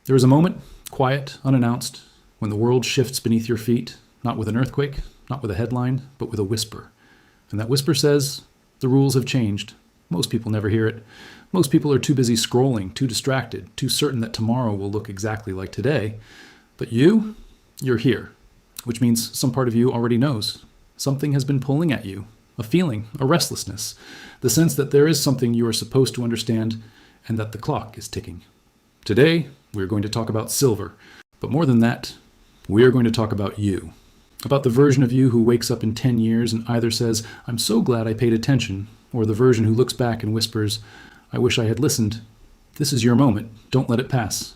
There is a moment, quiet, unannounced, when the world shifts beneath your feet, not with an earthquake, not with a headline, but with a whisper. And that whisper says, the rules have changed. Most people never hear it. Most people are too busy scrolling, too distracted, too certain that tomorrow will look exactly like today. But you're here, which means some part of you already knows. Something has been pulling at you, a feeling, a restlessness, the sense that there is something you are supposed to understand and that the clock is ticking. Today, we're going to talk about silver. But more than that, we are going to talk about you. About the version of you who wakes up in 10 years and either says, I'm so glad I paid attention, or the version who looks back and whispers, I wish I had listened. This is your moment. Don't let it pass.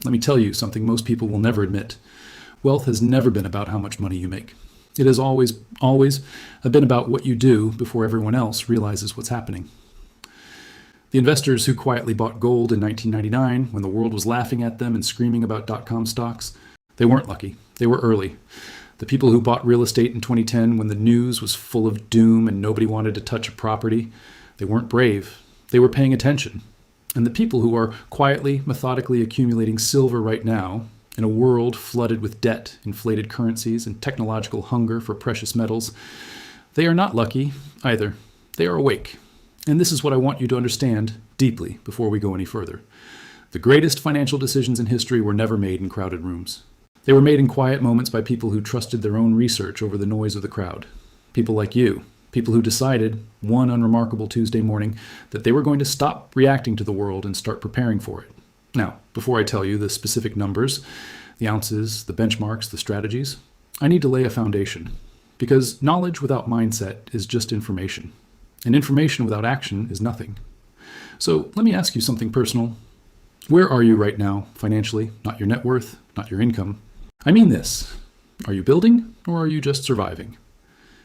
Let me tell you something most people will never admit. Wealth has never been about how much money you make. It has always been about what you do before everyone else realizes what's happening. The investors who quietly bought gold in 1999 when the world was laughing at them and screaming about dot-com stocks, they weren't lucky. They were early. The people who bought real estate in 2010 when the news was full of doom and nobody wanted to touch a property, they weren't brave. They were paying attention. And the people who are quietly, methodically accumulating silver right now, in a world flooded with debt, inflated currencies, and technological hunger for precious metals, they are not lucky either. They are awake. And this is what I want you to understand deeply before we go any further. The greatest financial decisions in history were never made in crowded rooms. They were made in quiet moments by people who trusted their own research over the noise of the crowd. People like you. People who decided, one unremarkable Tuesday morning, that they were going to stop reacting to the world and start preparing for it. Now, before I tell you the specific numbers, the ounces, the benchmarks, the strategies, I need to lay a foundation. Because knowledge without mindset is just information. And information without action is nothing. So let me ask you something personal. Where are you right now, financially? Not your net worth, not your income. I mean this. Are you building or are you just surviving?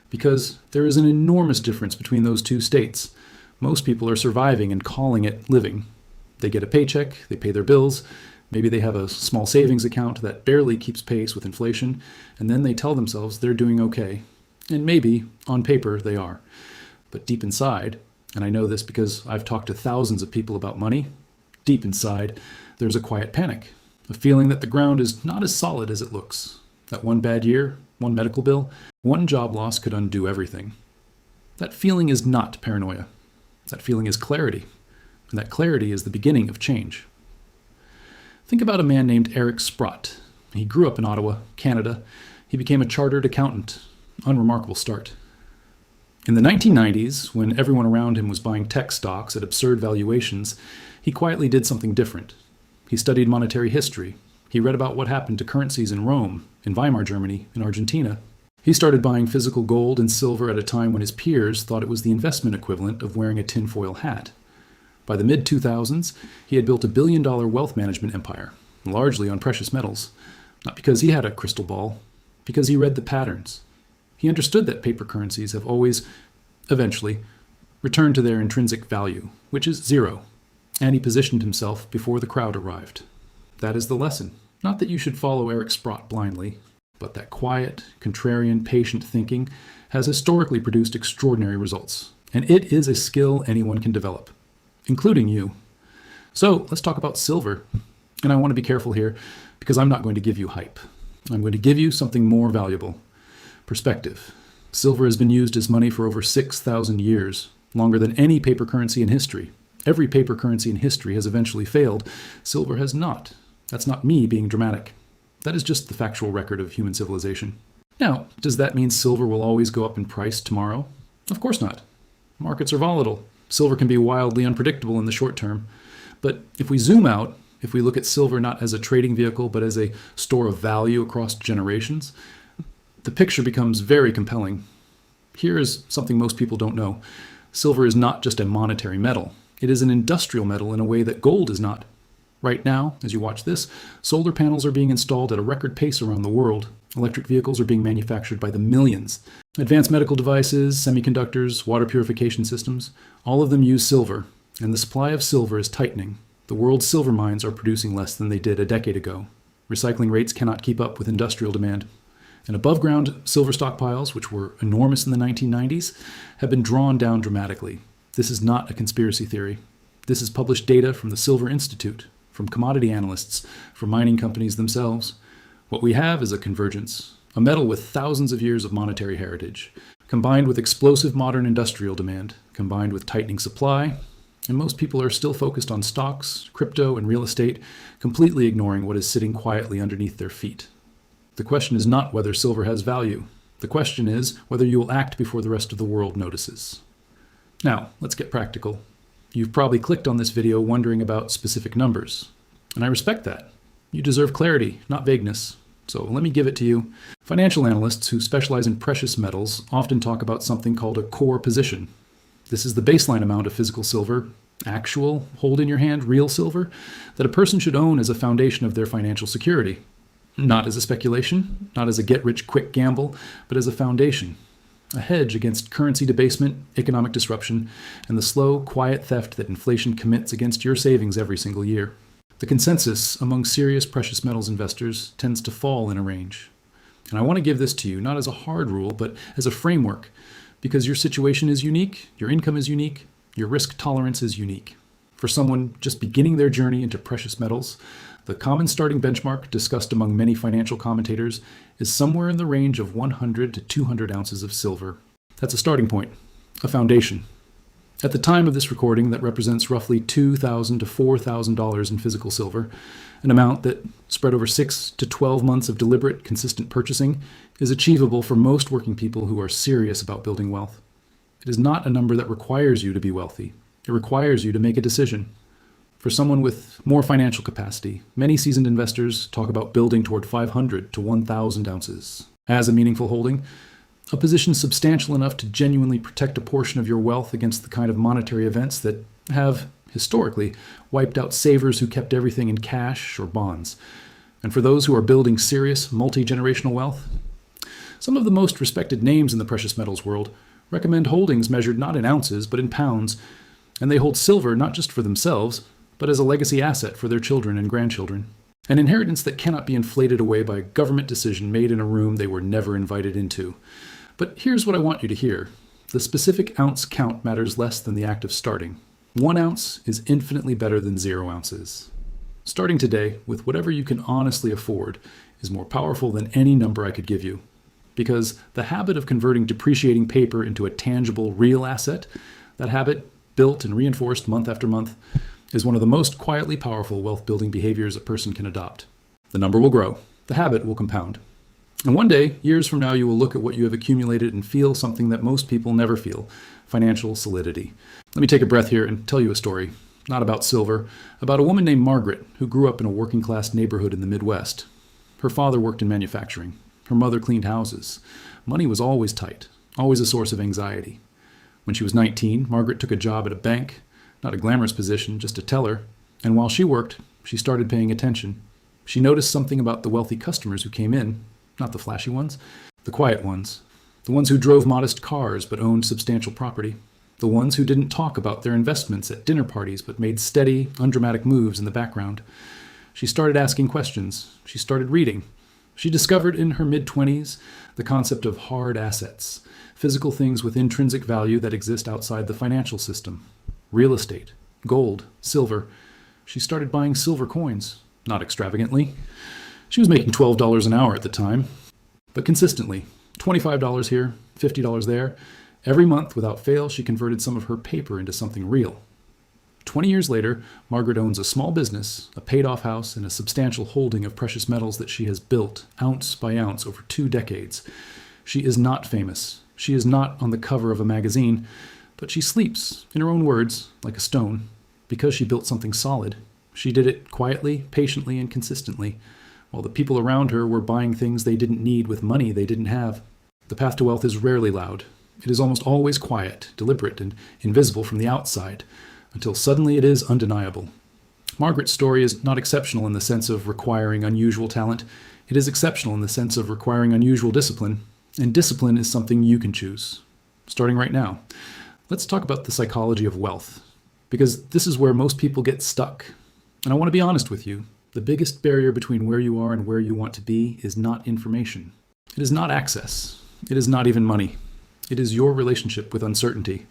Because there is an enormous difference between those two states. Most people are surviving and calling it living. They get a paycheck, they pay their bills, maybe they have a small savings account that barely keeps pace with inflation, and then they tell themselves they're doing okay. And maybe, on paper, they are. But deep inside, and I know this because I've talked to thousands of people about money, deep inside, there's a quiet panic, a feeling that the ground is not as solid as it looks. That one bad year, one medical bill, one job loss could undo everything. That feeling is not paranoia. That feeling is clarity. And that clarity is the beginning of change. Think about a man named Eric Sprott. He grew up in Ottawa, Canada. He became a chartered accountant. Unremarkable start. In the 1990s, when everyone around him was buying tech stocks at absurd valuations, he quietly did something different. He studied monetary history. He read about what happened to currencies in Rome, in Weimar Germany, in Argentina. He started buying physical gold and silver at a time when his peers thought it was the investment equivalent of wearing a tinfoil hat. By the mid-2000s, he had built $1 billion wealth management empire, largely on precious metals. Not because he had a crystal ball, because he read the patterns. He understood that paper currencies have always, eventually, returned to their intrinsic value, which is zero. And he positioned himself before the crowd arrived. That is the lesson. Not that you should follow Eric Sprott blindly, but that quiet, contrarian, patient thinking has historically produced extraordinary results. And it is a skill anyone can develop, including you. So let's talk about silver. And I want to be careful here because I'm not going to give you hype. I'm going to give you something more valuable. Perspective. Silver has been used as money for over 6,000 years, longer than any paper currency in history. Every paper currency in history has eventually failed. Silver has not. That's not me being dramatic. That is just the factual record of human civilization. Now, does that mean silver will always go up in price tomorrow? Of course not. Markets are volatile. Silver can be wildly unpredictable in the short term. But if we zoom out, if we look at silver not as a trading vehicle, but as a store of value across generations, the picture becomes very compelling. Here is something most people don't know. Silver is not just a monetary metal. It is an industrial metal in a way that gold is not. Right now, as you watch this, solar panels are being installed at a record pace around the world. Electric vehicles are being manufactured by the millions. Advanced medical devices, semiconductors, water purification systems, all of them use silver, and the supply of silver is tightening. The world's silver mines are producing less than they did a decade ago. Recycling rates cannot keep up with industrial demand. And above-ground silver stockpiles, which were enormous in the 1990s, have been drawn down dramatically. This is not a conspiracy theory. This is published data from the Silver Institute, from commodity analysts, from mining companies themselves. What we have is a convergence, a metal with thousands of years of monetary heritage, combined with explosive modern industrial demand, combined with tightening supply, and most people are still focused on stocks, crypto, and real estate, completely ignoring what is sitting quietly underneath their feet. The question is not whether silver has value. The question is whether you will act before the rest of the world notices. Now, let's get practical. You've probably clicked on this video wondering about specific numbers, and I respect that. You deserve clarity, not vagueness. So let me give it to you. Financial analysts who specialize in precious metals often talk about something called a core position. This is the baseline amount of physical silver, actual, hold in your hand, real silver, that a person should own as a foundation of their financial security. Not as a speculation, not as a get-rich-quick gamble, but as a foundation. A hedge against currency debasement, economic disruption, and the slow, quiet theft that inflation commits against your savings every single year. The consensus among serious precious metals investors tends to fall in a range. And I want to give this to you not as a hard rule, but as a framework, because your situation is unique, your income is unique, your risk tolerance is unique. For someone just beginning their journey into precious metals, the common starting benchmark discussed among many financial commentators is somewhere in the range of 100 to 200 ounces of silver. That's a starting point, a foundation. At the time of this recording, that represents roughly $2,000 to $4,000 in physical silver, an amount that, spread over 6 to 12 months of deliberate, consistent purchasing, is achievable for most working people who are serious about building wealth. It is not a number that requires you to be wealthy. It requires you to make a decision. For someone with more financial capacity, many seasoned investors talk about building toward 500 to 1,000 ounces. As a meaningful holding, a position substantial enough to genuinely protect a portion of your wealth against the kind of monetary events that have, historically, wiped out savers who kept everything in cash or bonds. And for those who are building serious, multi-generational wealth, some of the most respected names in the precious metals world recommend holdings measured not in ounces but in pounds, and they hold silver not just for themselves, but as a legacy asset for their children and grandchildren. An inheritance that cannot be inflated away by a government decision made in a room they were never invited into. But here's what I want you to hear. The specific ounce count matters less than the act of starting. 1 ounce is infinitely better than 0 ounces. Starting today with whatever you can honestly afford is more powerful than any number I could give you. Because the habit of converting depreciating paper into a tangible, real asset, that habit, built and reinforced month after month, is one of the most quietly powerful wealth-building behaviors a person can adopt. The number will grow. The habit will compound. And one day, years from now, you will look at what you have accumulated and feel something that most people never feel: financial solidity. Let me take a breath here and tell you a story, not about silver, about a woman named Margaret who grew up in a working-class neighborhood in the Midwest. Her father worked in manufacturing. Her mother cleaned houses. Money was always tight, always a source of anxiety. When she was 19, Margaret took a job at a bank, not a glamorous position, just a teller, and while she worked, she started paying attention. She noticed something about the wealthy customers who came in, not the flashy ones, the quiet ones, the ones who drove modest cars but owned substantial property, the ones who didn't talk about their investments at dinner parties but made steady, undramatic moves in the background. She started asking questions. She started reading. She discovered in her mid-20s the concept of hard assets, physical things with intrinsic value that exist outside the financial system. Real estate, gold, silver. She started buying silver coins, not extravagantly. She was making $12 an hour at the time, but consistently, $25 here, $50 there. Every month, without fail, she converted some of her paper into something real. 20 years later, Margaret owns a small business, a paid-off house, and a substantial holding of precious metals that she has built, ounce by ounce, over 2 decades. She is not famous. She is not on the cover of a magazine, but she sleeps, in her own words, like a stone, because she built something solid. She did it quietly, patiently, and consistently, while the people around her were buying things they didn't need with money they didn't have. The path to wealth is rarely loud. It is almost always quiet, deliberate, and invisible from the outside, until suddenly it is undeniable. Margaret's story is not exceptional in the sense of requiring unusual talent. It is exceptional in the sense of requiring unusual discipline, and discipline is something you can choose. Starting right now, let's talk about the psychology of wealth, because this is where most people get stuck. And I want to be honest with you. The biggest barrier between where you are and where you want to be is not information. It is not access. It is not even money. It is your relationship with uncertainty.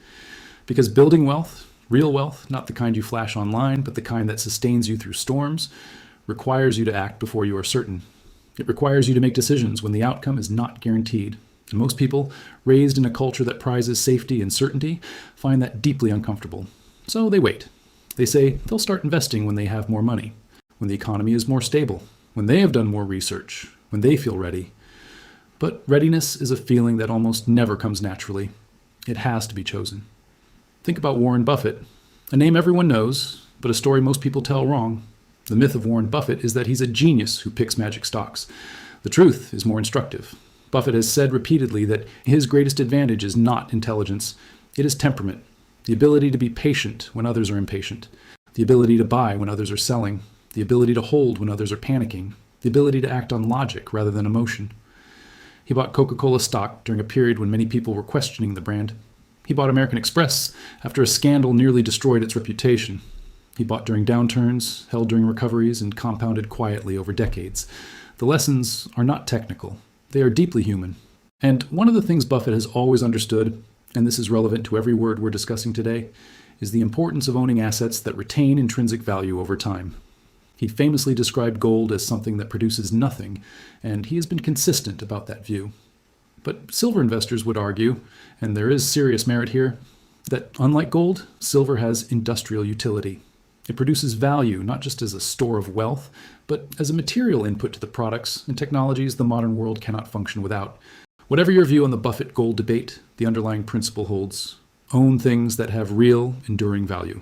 Because building wealth, Real wealth, not the kind you flash online, but the kind that sustains you through storms, requires you to act before you are certain. It requires you to make decisions when the outcome is not guaranteed. And most people, raised in a culture that prizes safety and certainty, find that deeply uncomfortable. So they wait. They say they'll start investing when they have more money, when the economy is more stable, when they have done more research, when they feel ready. But readiness is a feeling that almost never comes naturally. It has to be chosen. Think about Warren Buffett, a name everyone knows, but a story most people tell wrong. The myth of Warren Buffett is that he's a genius who picks magic stocks. The truth is more instructive. Buffett has said repeatedly that his greatest advantage is not intelligence, it is temperament, the ability to be patient when others are impatient, the ability to buy when others are selling, the ability to hold when others are panicking, the ability to act on logic rather than emotion. He bought Coca-Cola stock during a period when many people were questioning the brand. He bought American Express after a scandal nearly destroyed its reputation. He bought during downturns, held during recoveries, and compounded quietly over decades. The lessons are not technical. They are deeply human. And one of the things Buffett has always understood, and this is relevant to every word we're discussing today, is the importance of owning assets that retain intrinsic value over time. He famously described gold as something that produces nothing, and he has been consistent about that view. But silver investors would argue, and there is serious merit here, that unlike gold, silver has industrial utility. It produces value not just as a store of wealth, but as a material input to the products and technologies the modern world cannot function without. Whatever your view on the Buffett gold debate, the underlying principle holds. Own things that have real, enduring value.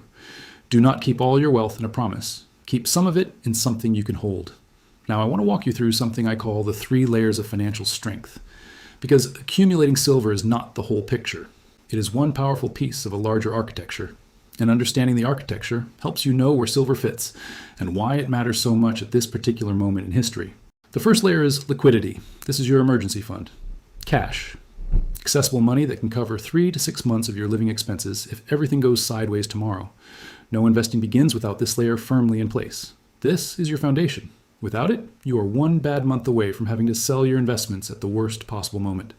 Do not keep all your wealth in a promise. Keep some of it in something you can hold. Now, I want to walk you through something I call the 3 layers of financial strength. Because accumulating silver is not the whole picture. It is one powerful piece of a larger architecture. And understanding the architecture helps you know where silver fits and why it matters so much at this particular moment in history. The first layer is liquidity. This is your emergency fund. Cash. Accessible money that can cover 3 to 6 months of your living expenses if everything goes sideways tomorrow. No investing begins without this layer firmly in place. This is your foundation. Without it, you are one bad month away from having to sell your investments at the worst possible moment.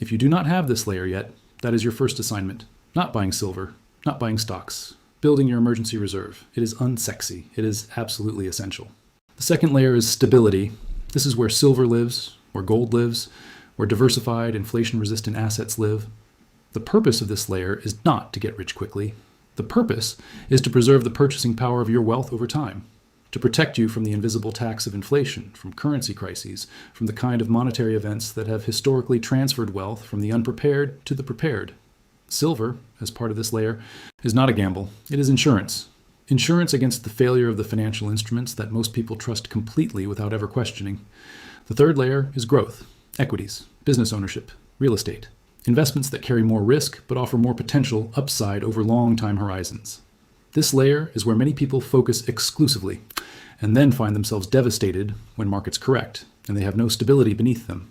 If you do not have this layer yet, that is your first assignment. Not buying silver, not buying stocks, building your emergency reserve. It is unsexy. It is absolutely essential. The second layer is stability. This is where silver lives, where gold lives, where diversified, inflation-resistant assets live. The purpose of this layer is not to get rich quickly. The purpose is to preserve the purchasing power of your wealth over time, to protect you from the invisible tax of inflation, from currency crises, from the kind of monetary events that have historically transferred wealth from the unprepared to the prepared. Silver, as part of this layer, is not a gamble. It is insurance. Insurance against the failure of the financial instruments that most people trust completely without ever questioning. The third layer is growth, equities, business ownership, real estate, investments that carry more risk but offer more potential upside over long time horizons. This layer is where many people focus exclusively and then find themselves devastated when markets correct and they have no stability beneath them.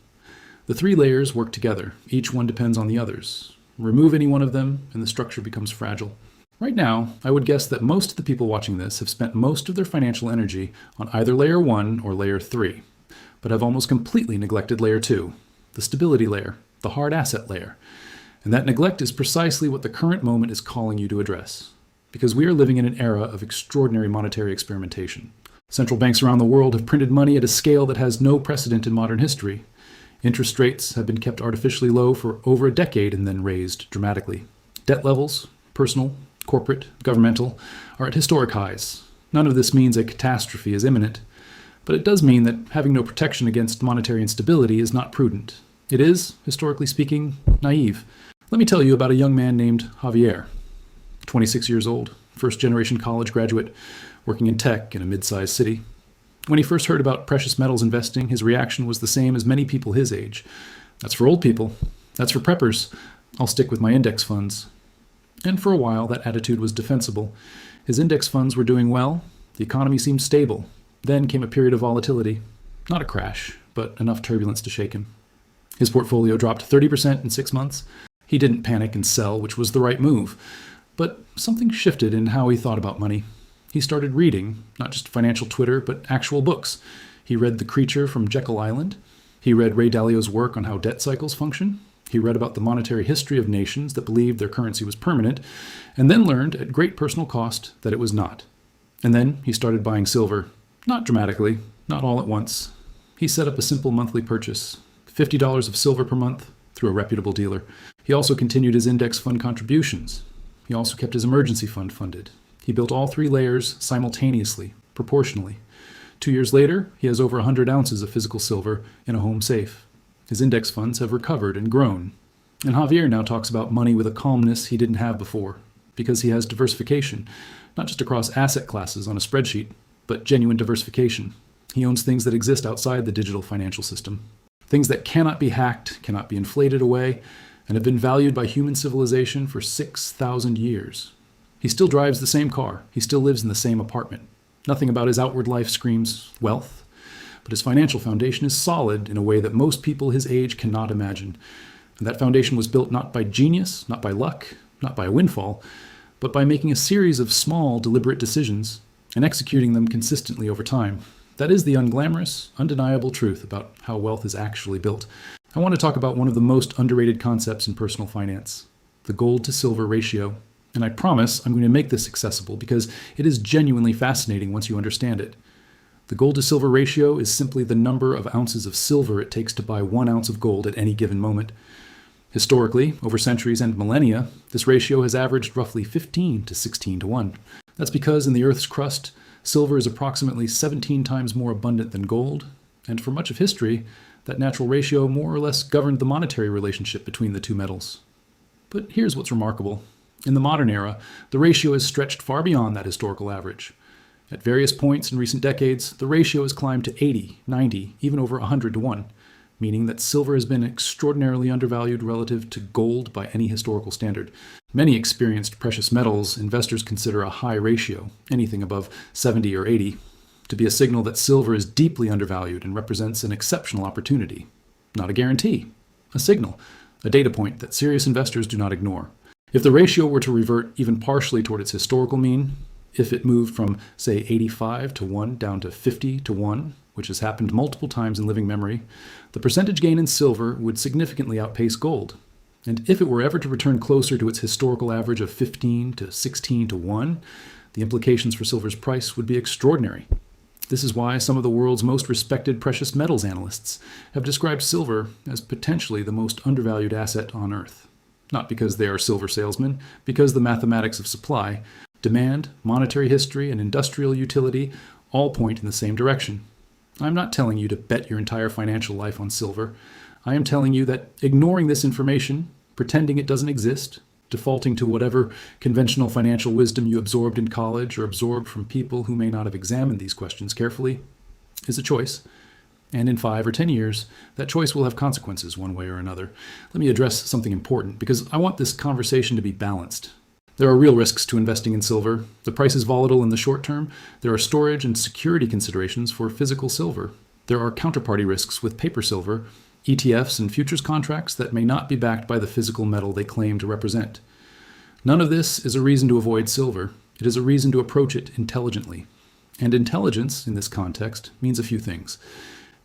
The 3 layers work together. Each one depends on the others. Remove any one of them and the structure becomes fragile. Right now, I would guess that most of the people watching this have spent most of their financial energy on either layer 1 or layer 3, but have almost completely neglected layer 2, the stability layer, the hard asset layer. And that neglect is precisely what the current moment is calling you to address. Because we are living in an era of extraordinary monetary experimentation. Central banks around the world have printed money at a scale that has no precedent in modern history. Interest rates have been kept artificially low for over a decade and then raised dramatically. Debt levels, personal, corporate, governmental, are at historic highs. None of this means a catastrophe is imminent, but it does mean that having no protection against monetary instability is not prudent. It is, historically speaking, naive. Let me tell you about a young man named Javier, 26 years old, first-generation college graduate, working in tech in a mid-sized city. When he first heard about precious metals investing, his reaction was the same as many people his age. That's for old people. That's for preppers. I'll stick with my index funds. And for a while, that attitude was defensible. His index funds were doing well. The economy seemed stable. Then came a period of volatility. Not a crash, but enough turbulence to shake him. His portfolio dropped 30% in 6 months. He didn't panic and sell, which was the right move. But something shifted in how he thought about money. He started reading, not just financial Twitter, but actual books. He read The Creature from Jekyll Island. He read Ray Dalio's work on how debt cycles function. He read about the monetary history of nations that believed their currency was permanent, and then learned at great personal cost that it was not. And then he started buying silver, not dramatically, not all at once. He set up a simple monthly purchase, $50 of silver per month, through a reputable dealer. He also continued his index fund contributions. He also kept his emergency fund funded. He built all 3 layers simultaneously, proportionally. 2 years later, he has over 100 ounces of physical silver in a home safe. His index funds have recovered and grown. And Javier now talks about money with a calmness he didn't have before, because he has diversification, not just across asset classes on a spreadsheet, but genuine diversification. He owns things that exist outside the digital financial system, things that cannot be hacked, cannot be inflated away, and have been valued by human civilization for 6,000 years. He still drives the same car. He still lives in the same apartment. Nothing about his outward life screams wealth, but his financial foundation is solid in a way that most people his age cannot imagine. And that foundation was built not by genius, not by luck, not by a windfall, but by making a series of small, deliberate decisions and executing them consistently over time. That is the unglamorous, undeniable truth about how wealth is actually built. I want to talk about one of the most underrated concepts in personal finance, the gold to silver ratio. And I promise I'm going to make this accessible because it is genuinely fascinating once you understand it. The gold to silver ratio is simply the number of ounces of silver it takes to buy 1 ounce of gold at any given moment. Historically, over centuries and millennia, this ratio has averaged roughly 15 to 16 to 1. That's because in the Earth's crust, silver is approximately 17 times more abundant than gold, and for much of history, that natural ratio more or less governed the monetary relationship between the two metals. But here's what's remarkable. In the modern era, the ratio has stretched far beyond that historical average. At various points in recent decades, the ratio has climbed to 80, 90, even over 100 to 1, meaning that silver has been extraordinarily undervalued relative to gold by any historical standard. Many experienced precious metals investors consider a high ratio, anything above 70 or 80, to be a signal that silver is deeply undervalued and represents an exceptional opportunity. Not a guarantee, a signal, a data point that serious investors do not ignore. If the ratio were to revert even partially toward its historical mean, if it moved from, say, 85 to 1 down to 50 to 1, which has happened multiple times in living memory, the percentage gain in silver would significantly outpace gold. And if it were ever to return closer to its historical average of 15 to 16 to 1, the implications for silver's price would be extraordinary. This is why some of the world's most respected precious metals analysts have described silver as potentially the most undervalued asset on Earth. Not because they are silver salesmen, because the mathematics of supply, demand, monetary history, and industrial utility all point in the same direction. I'm not telling you to bet your entire financial life on silver. I am telling you that ignoring this information, pretending it doesn't exist, defaulting to whatever conventional financial wisdom you absorbed in college or absorbed from people who may not have examined these questions carefully, is a choice. And in 5 or 10 years, that choice will have consequences one way or another. Let me address something important because I want this conversation to be balanced. There are real risks to investing in silver. The price is volatile in the short term. There are storage and security considerations for physical silver. There are counterparty risks with paper silver, ETFs, and futures contracts that may not be backed by the physical metal they claim to represent. None of this is a reason to avoid silver. It is a reason to approach it intelligently. And intelligence, in this context, means a few things.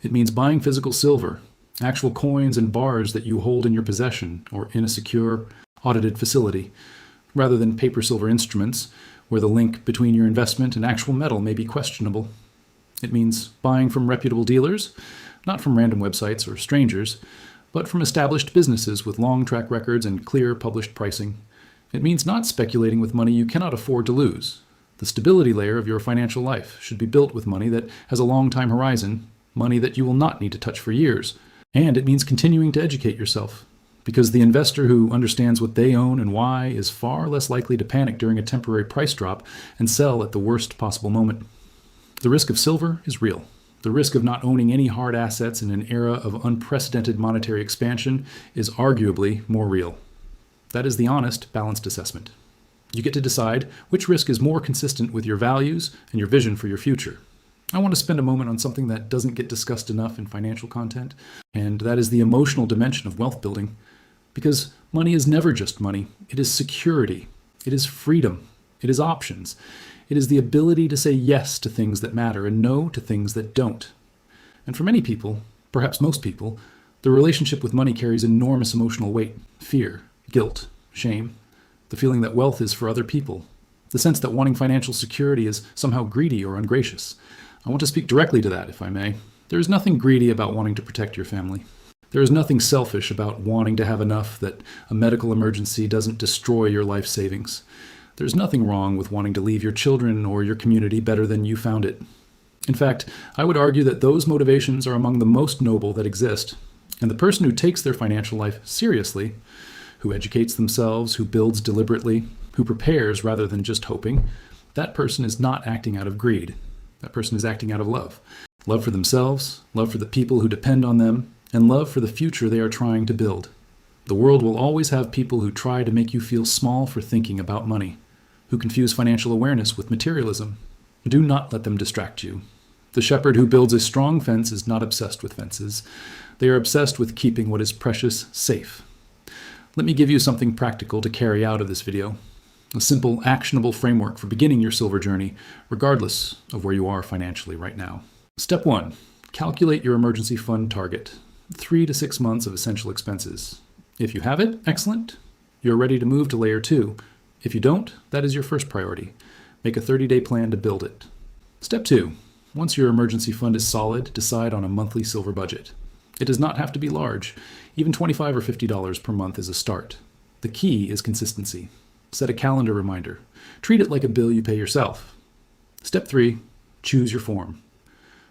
It means buying physical silver, actual coins and bars that you hold in your possession or in a secure, audited facility, rather than paper silver instruments, where the link between your investment and actual metal may be questionable. It means buying from reputable dealers, not from random websites or strangers, but from established businesses with long track records and clear published pricing. It means not speculating with money you cannot afford to lose. The stability layer of your financial life should be built with money that has a long time horizon, money that you will not need to touch for years. And it means continuing to educate yourself, because the investor who understands what they own and why is far less likely to panic during a temporary price drop and sell at the worst possible moment. The risk of silver is real. The risk of not owning any hard assets in an era of unprecedented monetary expansion is arguably more real. That is the honest, balanced assessment. You get to decide which risk is more consistent with your values and your vision for your future. I want to spend a moment on something that doesn't get discussed enough in financial content, and that is the emotional dimension of wealth building. Because money is never just money. It is security. It is freedom. It is options. It is the ability to say yes to things that matter and no to things that don't. And for many people, perhaps most people, The relationship with money carries enormous emotional weight: fear, guilt, shame, the feeling that wealth is for other people, the sense that wanting financial security is somehow greedy or ungracious. I want to speak directly to that, if I may. There is nothing greedy about wanting to protect your family. There is nothing selfish about wanting to have enough that a medical emergency doesn't destroy your life savings. There's nothing wrong with wanting to leave your children or your community better than you found it. In fact, I would argue that those motivations are among the most noble that exist. And the person who takes their financial life seriously, who educates themselves, who builds deliberately, who prepares rather than just hoping, that person is not acting out of greed. That person is acting out of love. Love for themselves, love for the people who depend on them, and love for the future they are trying to build. The world will always have people who try to make you feel small for thinking about money, who confuse financial awareness with materialism. Do not let them distract you. The shepherd who builds a strong fence is not obsessed with fences. They are obsessed with keeping what is precious safe. Let me give you something practical to carry out of this video. A simple, actionable framework for beginning your silver journey, regardless of where you are financially right now. Step 1. Calculate your emergency fund target. 3 to 6 months of essential expenses. If you have it, excellent. You're ready to move to layer 2. If you don't, that is your first priority. Make a 30-day plan to build it. Step 2. Once your emergency fund is solid, decide on a monthly silver budget. It does not have to be large. Even $25 or $50 per month is a start. The key is consistency. Set a calendar reminder. Treat it like a bill you pay yourself. Step 3. Choose your form.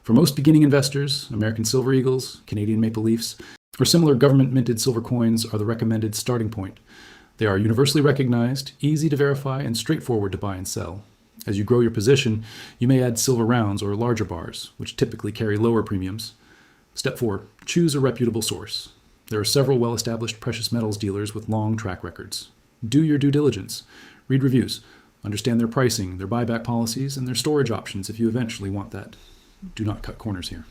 For most beginning investors, American Silver Eagles, Canadian Maple Leafs, or similar government-minted silver coins are the recommended starting point. They are universally recognized, easy to verify, and straightforward to buy and sell. As you grow your position, you may add silver rounds or larger bars, which typically carry lower premiums. Step 4. Choose a reputable source. There are several well-established precious metals dealers with long track records. Do your due diligence. Read reviews. Understand their pricing, their buyback policies, and their storage options if you eventually want that. Do not cut corners here.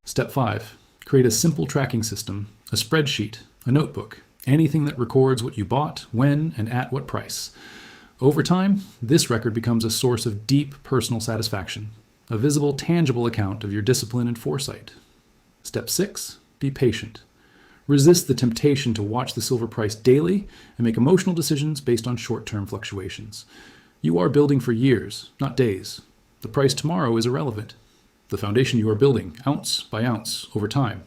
Step 5. Create a simple tracking system, a spreadsheet, a notebook, anything that records what you bought, when, and at what price. Over time, this record becomes a source of deep personal satisfaction, a visible, tangible account of your discipline and foresight. Step 6. Be patient. Resist the temptation to watch the silver price daily and make emotional decisions based on short-term fluctuations. You are building for years, not days. The price tomorrow is irrelevant. The foundation you are building, ounce by ounce, over time,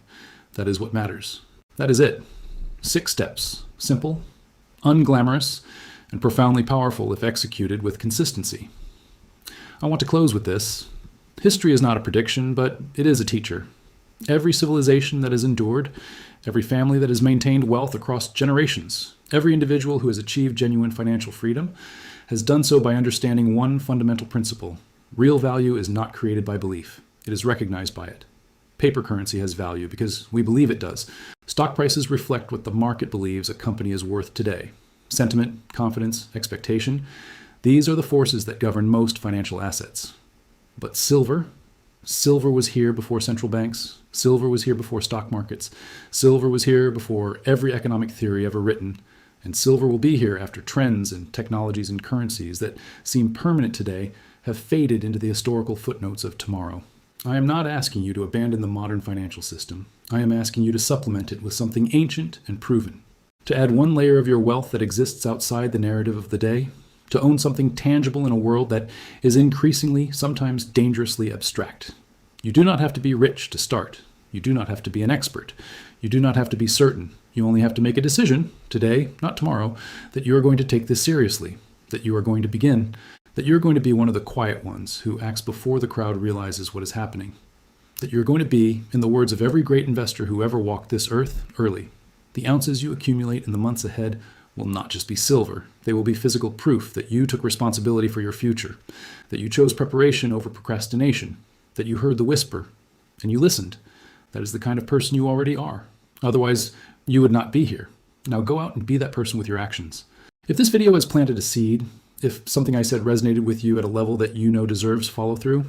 that is what matters. That is it. 6 steps. Simple, unglamorous, and profoundly powerful if executed with consistency. I want to close with this. History is not a prediction, but it is a teacher. Every civilization that has endured, every family that has maintained wealth across generations, every individual who has achieved genuine financial freedom has done so by understanding one fundamental principle. Real value is not created by belief. It is recognized by it. Paper currency has value because we believe it does. Stock prices reflect what the market believes a company is worth today. Sentiment, confidence, expectation, these are the forces that govern most financial assets. But silver was here before central banks. Silver was here before stock markets. Silver was here before every economic theory ever written. And silver will be here after trends and technologies and currencies that seem permanent today have faded into the historical footnotes of tomorrow. I am not asking you to abandon the modern financial system. I am asking you to supplement it with something ancient and proven. To add one layer of your wealth that exists outside the narrative of the day. To own something tangible in a world that is increasingly, sometimes dangerously abstract. You do not have to be rich to start. You do not have to be an expert. You do not have to be certain. You only have to make a decision, today, not tomorrow, that you are going to take this seriously, that you are going to begin, that you're going to be one of the quiet ones who acts before the crowd realizes what is happening, that you're going to be, in the words of every great investor who ever walked this earth, early. The ounces you accumulate in the months ahead will not just be silver. They will be physical proof that you took responsibility for your future, that you chose preparation over procrastination, that you heard the whisper, and you listened. That is the kind of person you already are. Otherwise, you would not be here. Now go out and be that person with your actions. If this video has planted a seed, if something I said resonated with you at a level that you know deserves follow-through,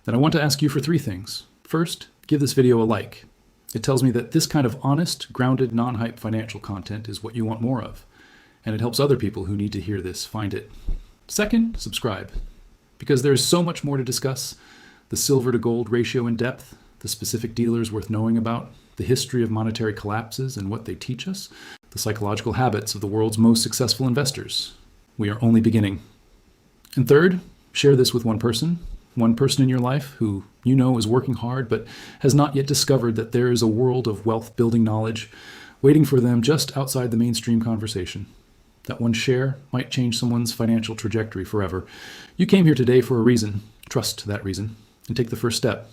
then I want to ask you for 3 things. First, give this video a like. It tells me that this kind of honest, grounded, non-hype financial content is what you want more of, and it helps other people who need to hear this find it. Second, subscribe, because there is so much more to discuss: the silver to gold ratio in depth, the specific dealers worth knowing about, the history of monetary collapses and what they teach us, the psychological habits of the world's most successful investors. We are only beginning. And third, share this with one person in your life who you know is working hard but has not yet discovered that there is a world of wealth-building knowledge waiting for them just outside the mainstream conversation. That one share might change someone's financial trajectory forever. You came here today for a reason. Trust that reason and take the first step.